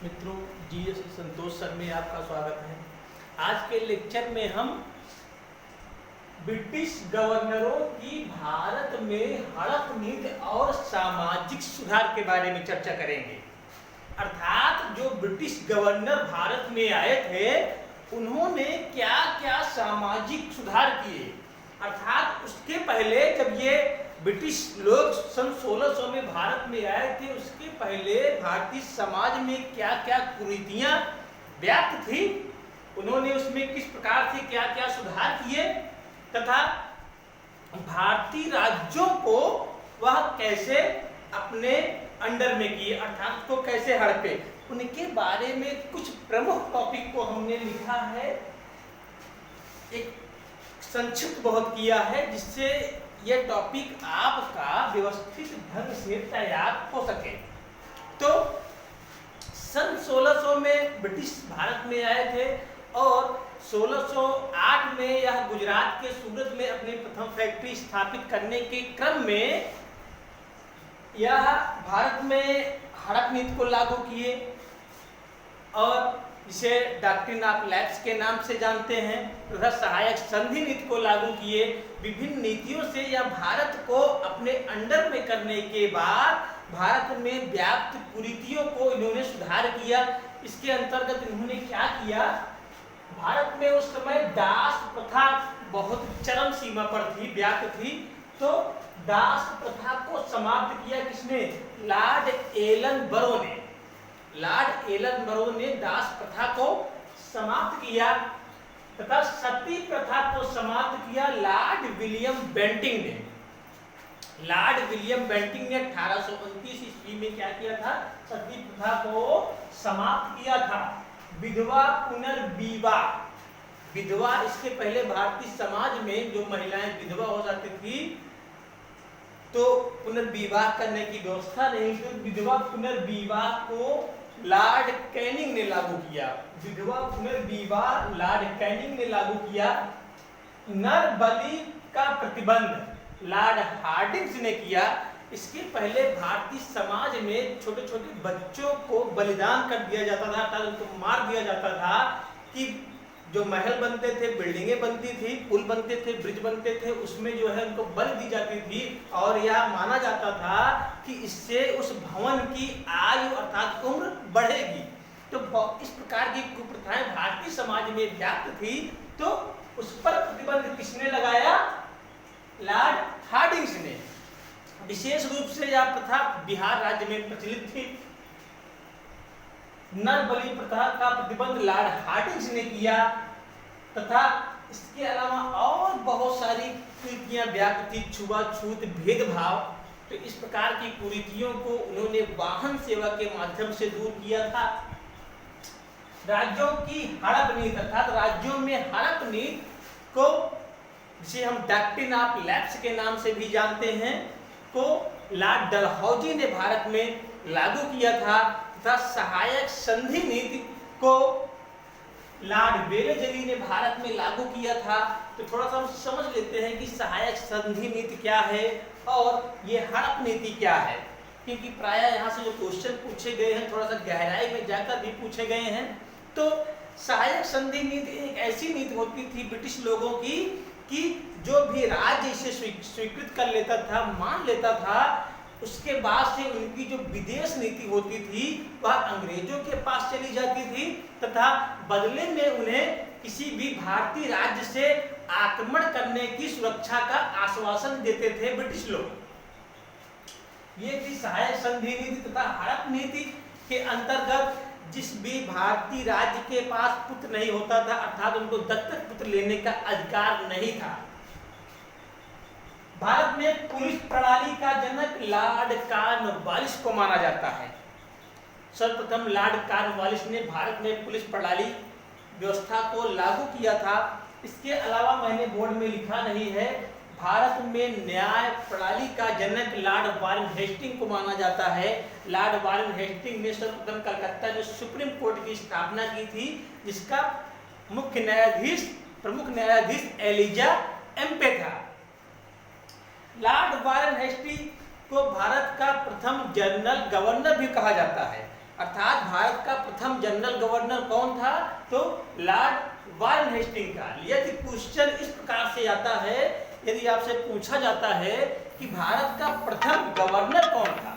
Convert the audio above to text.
मित्रों, जीएस संतोष सर में आपका स्वागत है। आज के लेक्चर में हम ब्रिटिश गवर्नरों की भारत में हड़प नीति और सामाजिक सुधार के बारे में चर्चा करेंगे। अर्थात जो ब्रिटिश गवर्नर भारत में आए थे उन्होंने क्या क्या सामाजिक सुधार किए। अर्थात उसके पहले जब ये ब्रिटिश लोग सन 1600 में भारत में आए थे, उसके पहले भारतीय समाज में क्या क्या कुरीतियां व्याप्त थी, उन्होंने उसमें किस प्रकार से क्या क्या सुधार किए तथा भारतीय राज्यों को वह कैसे अपने अंडर में किए, अर्थात उसको कैसे हड़पे, उनके बारे में कुछ प्रमुख टॉपिक को हमने लिखा है, एक संक्षिप्त बहुत किया है, जिससे यह टॉपिक आपका व्यवस्थित ढंग से तैयार हो सके। तो सन 1600 में ब्रिटिश भारत में आए थे और 1608 में यह गुजरात के सूरत में अपनी प्रथम फैक्ट्री स्थापित करने के क्रम में यह भारत में हड़प नीति को लागू किए और जिसे डॉक्ट्रिन ऑफ लैप्स के नाम से जानते हैं, तथा सहायक संधि नीति को लागू किए। विभिन्न नीतियों से यह भारत को अपने अंडर में करने के बाद भारत में व्याप्त कुरीतियों को इन्होंने सुधार किया। इसके अंतर्गत इन्होंने क्या किया, भारत में उस समय दास प्रथा बहुत चरम सीमा पर थी, व्याप्त थी, तो दास प्रथा को समाप्त किया किसने? लॉर्ड एलन बरो ने। लॉर्ड एलन बरो ने दास प्रथा को समाप्त किया तथा सती प्रथा को समाप्त किया लॉर्ड विलियम बेंटिंग ने। लॉर्ड विलियम बेंटिंग ने 1829 ईस्वी में क्या किया था? सती प्रथा को समाप्त किया था। विधवा पुनर्विवाह, विधवा, इसके पहले भारतीय समाज में जो महिलाएं विधवा हो जाती थी तो पुनर्विवाह करने की व्यवस्था नहीं थी, विधवा पुनर्विवाह को लॉर्ड कैनिंग ने लागू किया। विधवा पुनर्विवाह लॉर्ड कैनिंग ने लागू किया। नर बलि का प्रतिबंध लॉर्ड हार्डिंग्स ने किया। इसके पहले भारतीय समाज में छोटे छोटे बच्चों को बलिदान कर दिया जाता था, अर्थात उनको मार दिया जाता था कि जो महल बनते थे, बिल्डिंगें बनती थी, पुल बनते थे, ब्रिज बनते थे, उसमें जो है उनको बलि दी जाती थी और यह माना जाता था कि इससे उस भवन की आयु अर्थात उम्र बढ़ेगी। तो इस प्रकार की कुप्रथाएं भारतीय समाज में व्याप्त थी, तो उस पर प्रतिबंध किसने लगाया? लॉर्ड हार्डिंग्स ने। विशेष रूप से यह प्रथा बिहार राज्य में प्रचलित थी। नर बलि प्रथा का प्रतिबंध लॉर्ड हार्डिंग्स ने किया तथा इसके अलावा और बहुत सारी कुरीतियां व्याप्त थी, छुआछूत, भेदभाव। तो इस प्रकार की कुरीतियों को उन्होंने वाहन सेवा के माध्यम से दूर किया था। राज्यों की हड़प नीति अर्थात राज्यों में हड़प नीति को, जिसे हम डॉक्ट्रिन ऑफ लैप्स के नाम से भी जानते हैं, को लॉर्ड डलहौजी ने भारत में लागू किया था तथा सहायक संधि नीति को लॉर्ड वेलेजली ने भारत में लागू किया था। तो थोड़ा सा हम समझ लेते हैं कि सहायक संधि नीति क्या है और ये हड़प नीति क्या है, क्योंकि प्रायः यहाँ से जो क्वेश्चन पूछे गए हैं थोड़ा सा गहराई में जाकर भी पूछे गए हैं। तो सहायक संधि नीति एक ऐसी नीति होती थी ब्रिटिश लोगों की कि जो भी राज्य इसे स्वीकृत कर लेता था, मान लेता था, उसके बाद से उनकी जो विदेश नीति होती थी वह अंग्रेजों के पास चली जाती थी तथा बदले में उन्हें किसी भी भारतीय राज्य से आक्रमण करने की सुरक्षा का आश्वासन देते थे ब्रिटिश लोग। ये थी सहायक संधि नीति तथा हड़प नीति के अंतर्गत जिस भी भारतीय राज्य के पास पुत्र नहीं होता था, अर्थात उनको दत्तक पुत्र लेने का अधिकार नहीं था। भारत में पुलिस प्रणाली का जनक लॉर्ड कॉर्नवालिस को माना जाता है। सर्वप्रथम लॉर्ड कॉर्नवालिस ने भारत में पुलिस प्रणाली व्यवस्था को लागू किया था। इसके अलावा मैंने बोर्ड में लिखा नहीं है, भारत में न्याय प्रणाली का जनक लॉर्ड वारेन हेस्टिंग को माना जाता है। लॉर्ड वारेन हेस्टिंग ने सर्वप्रथम कलकत्ता में सुप्रीम कोर्ट की स्थापना की थी, जिसका प्रमुख न्यायाधीश एलिजा एम्पे था। लॉर्ड वारेन हेस्टिंग को भारत का प्रथम जनरल गवर्नर भी कहा जाता है, अर्थात भारत का प्रथम जनरल गवर्नर कौन था? तो लॉर्ड वारेन हेस्टिंग था। यदि क्वेश्चन इस प्रकार से आता है, यदि आपसे पूछा जाता है कि भारत का प्रथम गवर्नर कौन था,